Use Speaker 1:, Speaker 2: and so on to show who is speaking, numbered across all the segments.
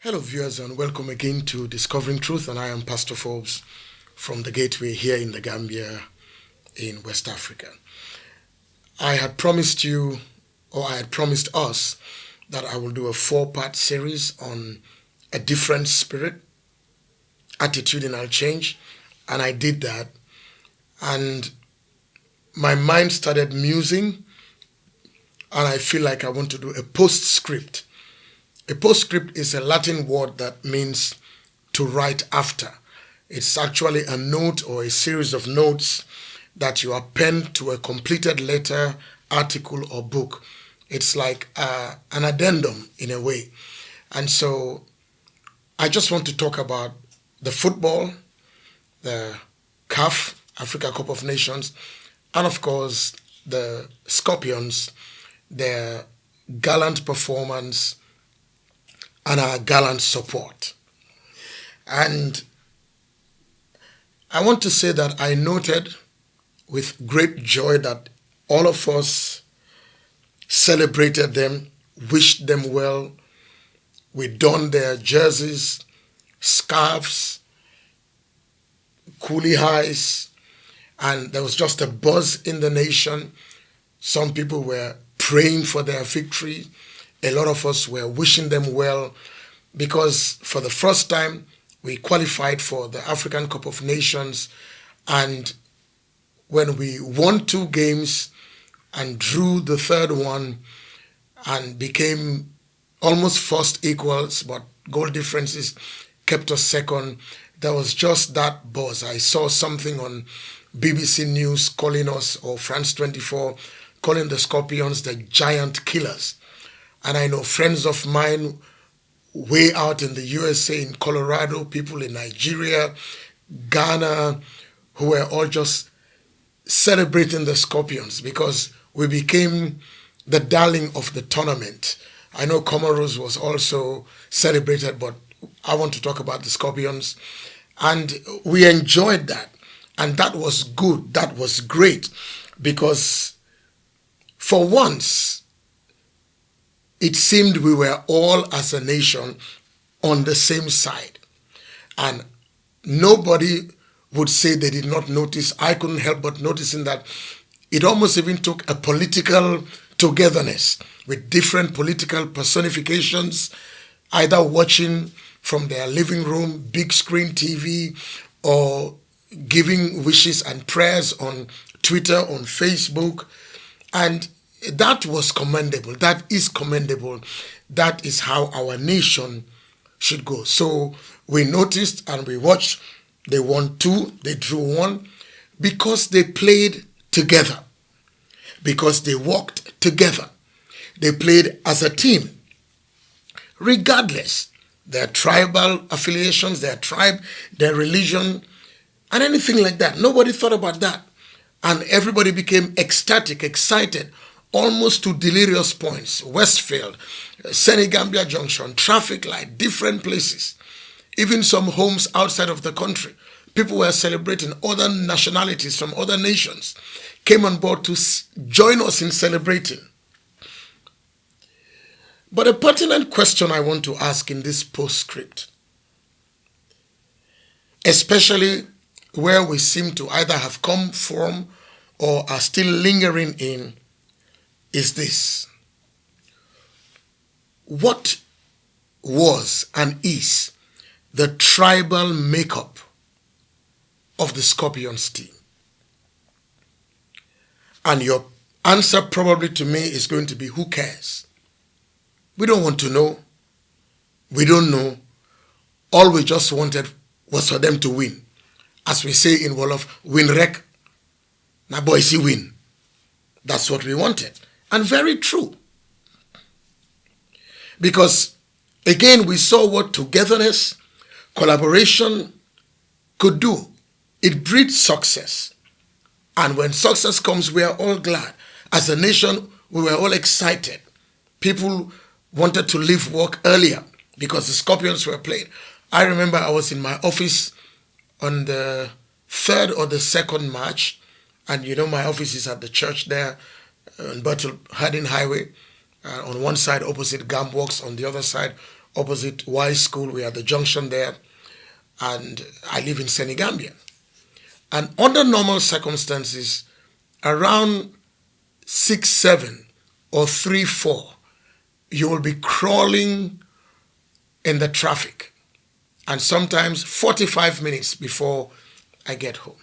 Speaker 1: Hello viewers and welcome again to Discovering Truth, and I am Pastor Forbes from the Gateway here in the Gambia in West Africa. I had promised you, or I had promised us, that I will do a 4-part series on a different spirit, attitudinal change, and I did that, and my mind started musing, and I feel like I want to do a postscript. A postscript is a Latin word that means to write after. It's actually a note or a series of notes that you append to a completed letter, article, or book. It's like an addendum in a way. And so I just want to talk about the football, the CAF, Africa Cup of Nations, and of course the Scorpions, their gallant performance, and our gallant support. And I want to say that I noted with great joy that all of us celebrated them, wished them well. We donned their jerseys, scarves, coolie highs, and there was just a buzz in the nation. Some people were praying for their victory. A lot of us were wishing them well because for the first time we qualified for the African Cup of Nations, and when we won 2 games and drew the third one and became almost first equals, but goal differences kept us second, there was just that buzz. I saw something on BBC News calling us, or France 24, calling the Scorpions the giant killers. And I know friends of mine way out in the USA, in Colorado, people in Nigeria, Ghana, who were all just celebrating the Scorpions because we became the darling of the tournament. I know Comoros was also celebrated, but I want to talk about the Scorpions. And we enjoyed that. And that was good. That was great. Because for once, it seemed we were all as a nation on the same side. And nobody would say they did not notice. I couldn't help but noticing that it almost even took a political togetherness with different political personifications, either watching from their living room, big screen TV, or giving wishes and prayers on Twitter, on Facebook. And that was commendable. That is commendable. That is how our nation should go. So we noticed and we watched. They won 2, they drew 1, because they played together, because they worked together. They played as a team, regardless their tribal affiliations, their tribe, their religion, and anything like that. Nobody thought about that. And everybody became ecstatic, excited, almost to delirious points. Westfield, Senegambia Junction, traffic light, different places, even some homes outside of the country. People were celebrating. Other nationalities from other nations came on board to join us in celebrating. But a pertinent question I want to ask in this postscript, especially where we seem to either have come from or are still lingering in, is this: what was and is the tribal makeup of the Scorpions team? And your answer probably to me is going to be, who cares? We don't want to know. We don't know. All we just wanted was for them to win. As we say in Wolof, win rek, na boise win. That's what we wanted. And very true. Because, again, we saw what togetherness, collaboration could do. It breeds success. And when success comes, we are all glad. As a nation, we were all excited. People wanted to leave work earlier because the Scorpions were playing. I remember I was in my office on the 3rd or the 2nd March, and you know my office is at the church there on Battle Harding Highway, on one side opposite Gam Works, on the other side opposite Y School. We are at the junction there. And I live in Senegambia. And under normal circumstances, around 6, 7 or 3, 4, you will be crawling in the traffic. And sometimes 45 minutes before I get home.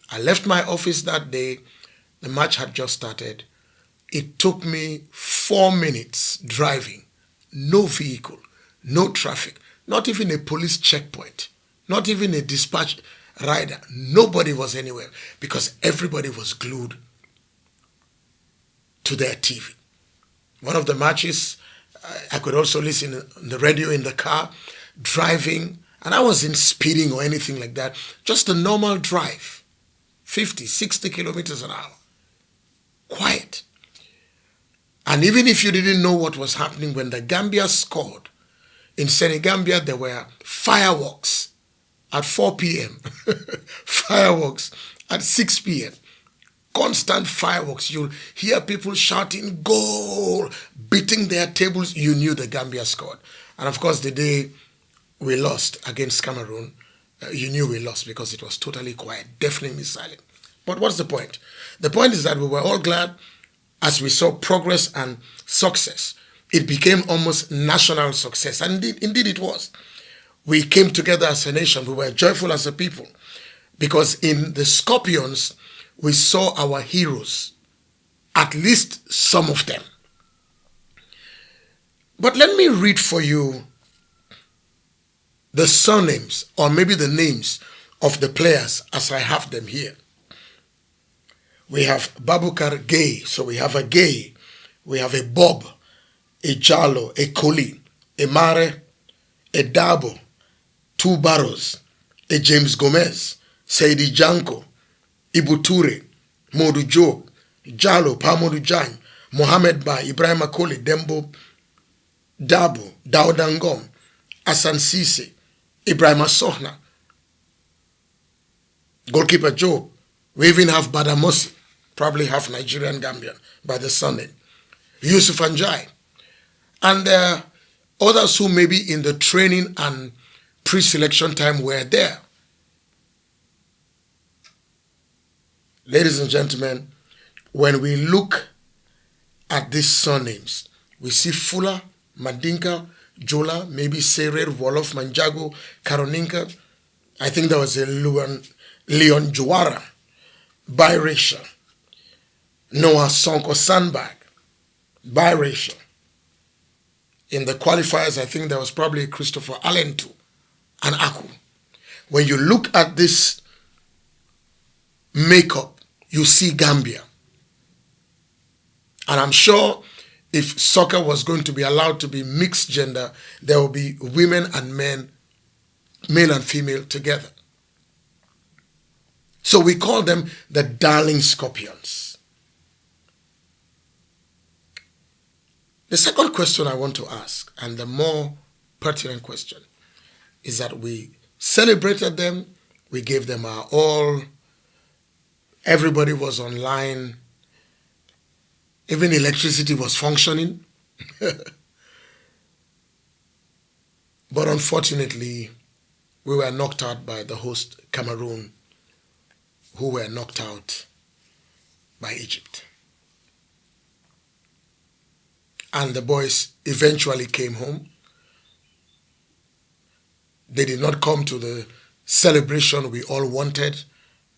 Speaker 1: I left my office that day. The match had just started. It took me 4 minutes driving. No vehicle, no traffic, not even a police checkpoint, not even a dispatch rider. Nobody was anywhere because everybody was glued to their TV. One of the matches, I could also listen on the radio in the car, driving, and I wasn't speeding or anything like that. Just a normal drive, 50, 60 kilometers an hour. Quiet. And even if you didn't know what was happening, when the Gambia scored, in Senegambia there were fireworks at 4 p.m., fireworks at 6 p.m., constant fireworks. You'll hear people shouting, goal, beating their tables. You knew the Gambia scored. And of course, the day we lost against Cameroon, you knew we lost because it was totally quiet, deafeningly silent. But what's the point? The point is that we were all glad as we saw progress and success. It became almost national success. And indeed it was. We came together as a nation. We were joyful as a people because in the Scorpions, we saw our heroes, at least some of them. But let me read for you the surnames, or maybe the names of the players as I have them here. We have Babukar Gay, so we have a Gay, we have a Bob, a Jalo, a Koli, a Mare, a Dabo, 2 Barrows, a James Gomez, Saidi Janko, Ibuture, Modu Job, Jalo, Pamodu Jan, Mohamed Ba, Ibrahim Akoli, Dembo, Dabo, Daudangom, Asan Sise, Ibrahim Sohna, goalkeeper Job. We even have Badamosi, probably half Nigerian Gambian by the surname, Yusuf Anjai. And there are others who maybe in the training and pre-selection time were there. Ladies and gentlemen, when we look at these surnames, we see Fuller, Mandinka, Jola, maybe Serer, Wolof, Manjago, Karoninka. I think there was a Leon Juara, biracial. Noah Sonko Sandbag, biracial. In the qualifiers, I think there was probably Christopher Allentu and Aku. When you look at this makeup, you see Gambia. And I'm sure if soccer was going to be allowed to be mixed gender, there will be women and men, male and female together. So we call them the darling Scorpions. The second question I want to ask, and the more pertinent question, is that we celebrated them, we gave them our all, everybody was online, even electricity was functioning. But unfortunately, we were knocked out by the host Cameroon, who were knocked out by Egypt. And the boys eventually came home. They did not come to the celebration we all wanted,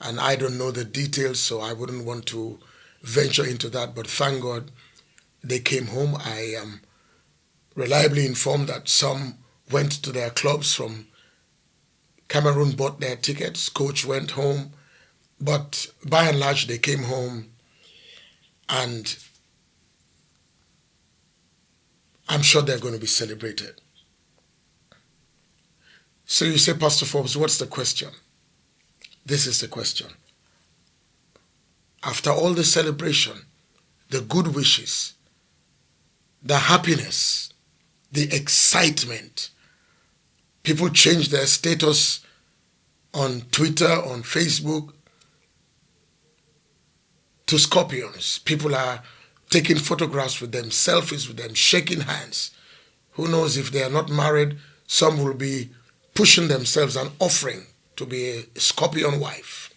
Speaker 1: and I don't know the details, so I wouldn't want to venture into that, but thank God they came home. I am reliably informed that some went to their clubs from Cameroon, bought their tickets, coach went home, but by and large they came home, and I'm sure they're going to be celebrated. So you say, Pastor Forbes, what's the question? This is the question. After all the celebration, the good wishes, the happiness, the excitement, people change their status on Twitter, on Facebook, to Scorpions. People are taking photographs with them, selfies with them, shaking hands. Who knows, if they are not married, some will be pushing themselves and offering to be a scorpion wife.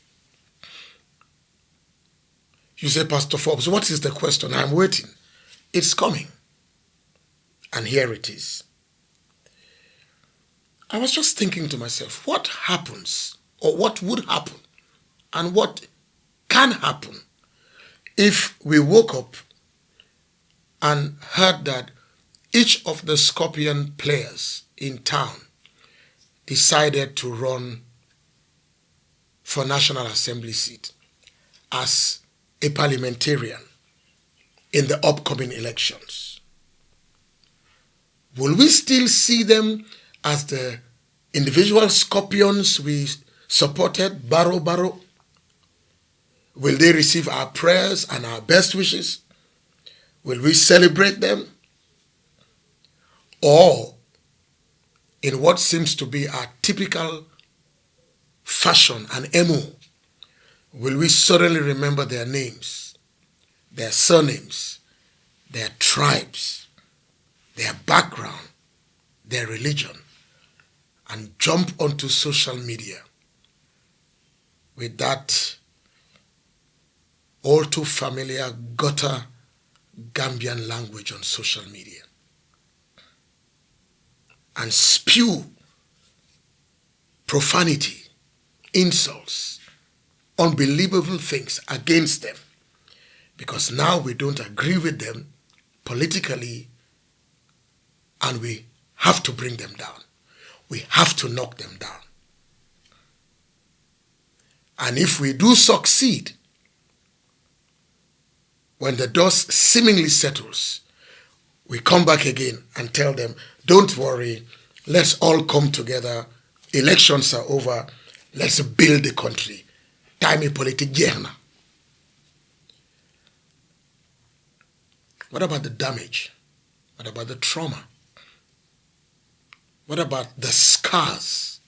Speaker 1: You say, Pastor Forbes, what is the question? I'm waiting. It's coming. And here it is. I was just thinking to myself, what happens, or what would happen, and what can happen if we woke up and heard that each of the scorpion players in town decided to run for National Assembly seat as a parliamentarian in the upcoming elections? Will we still see them as the individual scorpions we supported, barrow? Will they receive our prayers and our best wishes? Will we celebrate them? Or, in what seems to be our typical fashion and MO, will we suddenly remember their names, their surnames, their tribes, their background, their religion, and jump onto social media with that all too familiar gutter Gambian language on social media and spew profanity, insults, unbelievable things against them, because now we don't agree with them politically and we have to bring them down. We have to knock them down. And if we do succeed, when the dust seemingly settles, we come back again and tell them, don't worry, let's all come together. Elections are over. Let's build the country. Time politique jeex na. What about the damage? What about the trauma? What about the scars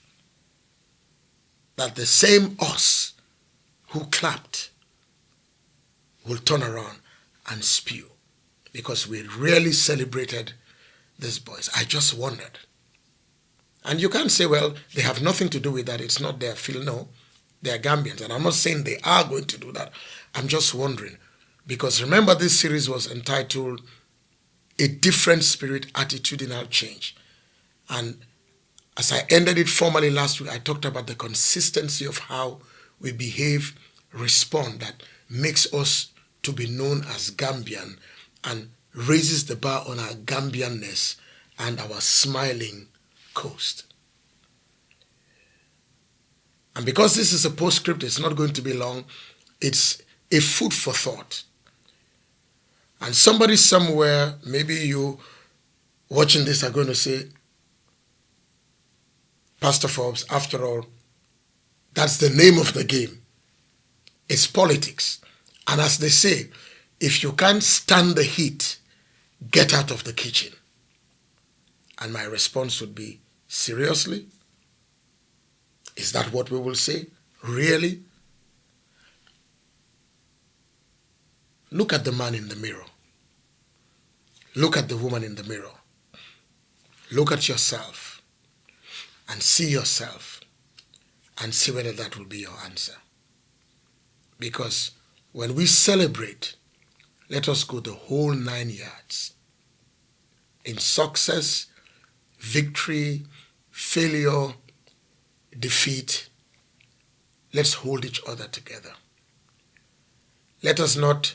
Speaker 1: that the same us who clapped will turn around and spew? Because we really celebrated these boys. I just wondered. And you can't say, well, they have nothing to do with that. It's not their field. No, they are Gambians. And I'm not saying they are going to do that. I'm just wondering. Because remember, this series was entitled A Different Spirit, Attitudinal Change. And as I ended it formally last week, I talked about the consistency of how we behave, respond, that makes us to be known as Gambian and raises the bar on our Gambianness and our smiling coast. And because this is a postscript, it's not going to be long. It's a food for thought. And somebody somewhere, maybe you watching this, are going to say, Pastor Forbes, after all, that's the name of the game. It's politics. And as they say, if you can't stand the heat, get out of the kitchen. And my response would be, seriously? Is that what we will say? Really? Look at the man in the mirror. Look at the woman in the mirror. Look at yourself and see yourself and see whether that will be your answer. Because when we celebrate, let us go the whole 9 yards. In success, victory, failure, defeat, let's hold each other together. Let us not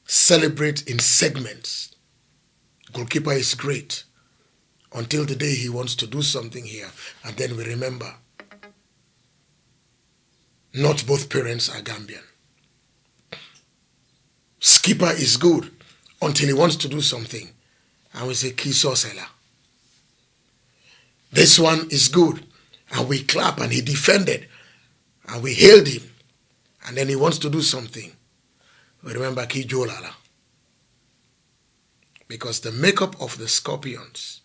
Speaker 1: celebrate in segments. Goalkeeper is great until the day he wants to do something here, and then we remember not both parents are Gambian. Skipper is good until he wants to do something, and we say Kiso Sela. This one is good, and we clap, and he defended, and we hailed him, and then he wants to do something. We remember Kijolala. Because the makeup of the Scorpions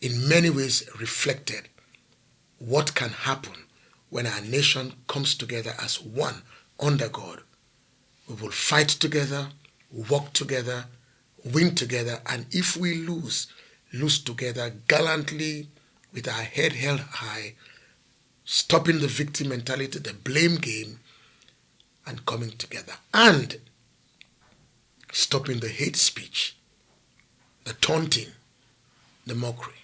Speaker 1: in many ways reflected what can happen when our nation comes together as one under God. We will fight together, walk together, win together, and if we lose together gallantly with our head held high, stopping the victim mentality, the blame game, and coming together, and stopping the hate speech, the taunting, the mockery.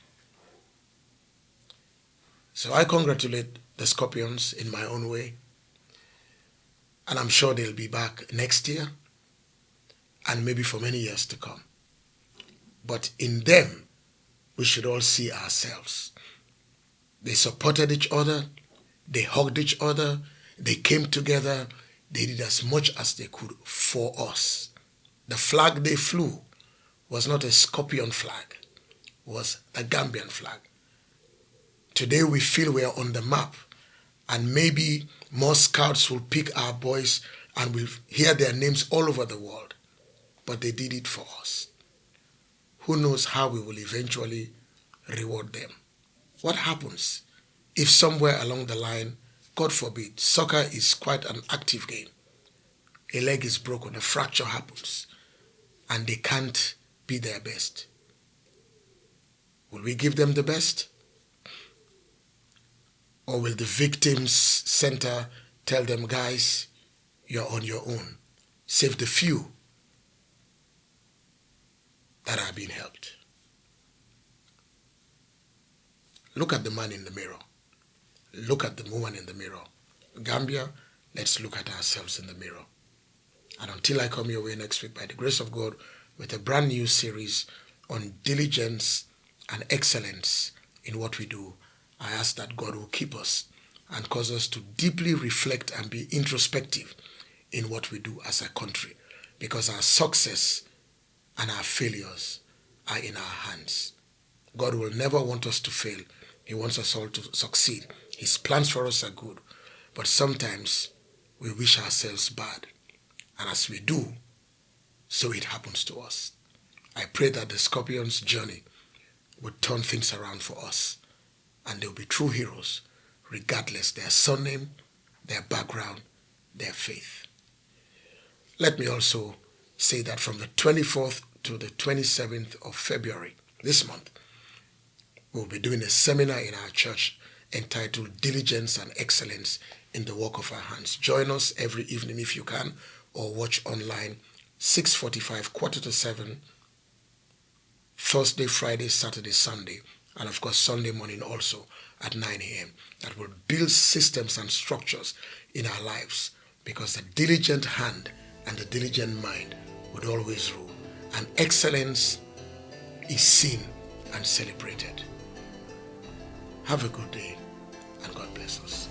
Speaker 1: So I congratulate the Scorpions in my own way, and I'm sure they'll be back next year and maybe for many years to come. But in them, we should all see ourselves. They supported each other, they hugged each other, they came together, they did as much as they could for us. The flag they flew was not a Scorpion flag, it was the Gambian flag. Today we feel we are on the map, and maybe more scouts will pick our boys and will hear their names all over the world. But they did it for us. Who knows how we will eventually reward them? What happens if somewhere along the line, God forbid, soccer is quite an active game, a leg is broken, a fracture happens, and they can't be their best? Will we give them the best? Or will the victims center tell them, guys, you're on your own, save the few that are being helped? Look at the man in the mirror. Look at the woman in the mirror. Gambia, let's look at ourselves in the mirror. And until I come your way next week, by the grace of God, with a brand new series on diligence and excellence in what we do, I ask that God will keep us and cause us to deeply reflect and be introspective in what we do as a country, because our success and our failures are in our hands. God will never want us to fail. He wants us all to succeed. His plans for us are good, but sometimes we wish ourselves bad. And as we do, so it happens to us. I pray that the Scorpions' journey would turn things around for us, and they'll be true heroes, regardless their surname, their background, their faith. Let me also say that from the 24th to the 27th of February this month, we'll be doing a seminar in our church entitled Diligence and Excellence in the Work of Our Hands. Join us every evening if you can, or watch online, 6:45, 6:45, Thursday, Friday, Saturday, Sunday, and of course Sunday morning also at 9 a.m. That will build systems and structures in our lives, because the diligent hand and the diligent mind would always rule, and excellence is seen and celebrated. Have a good day, and God bless us.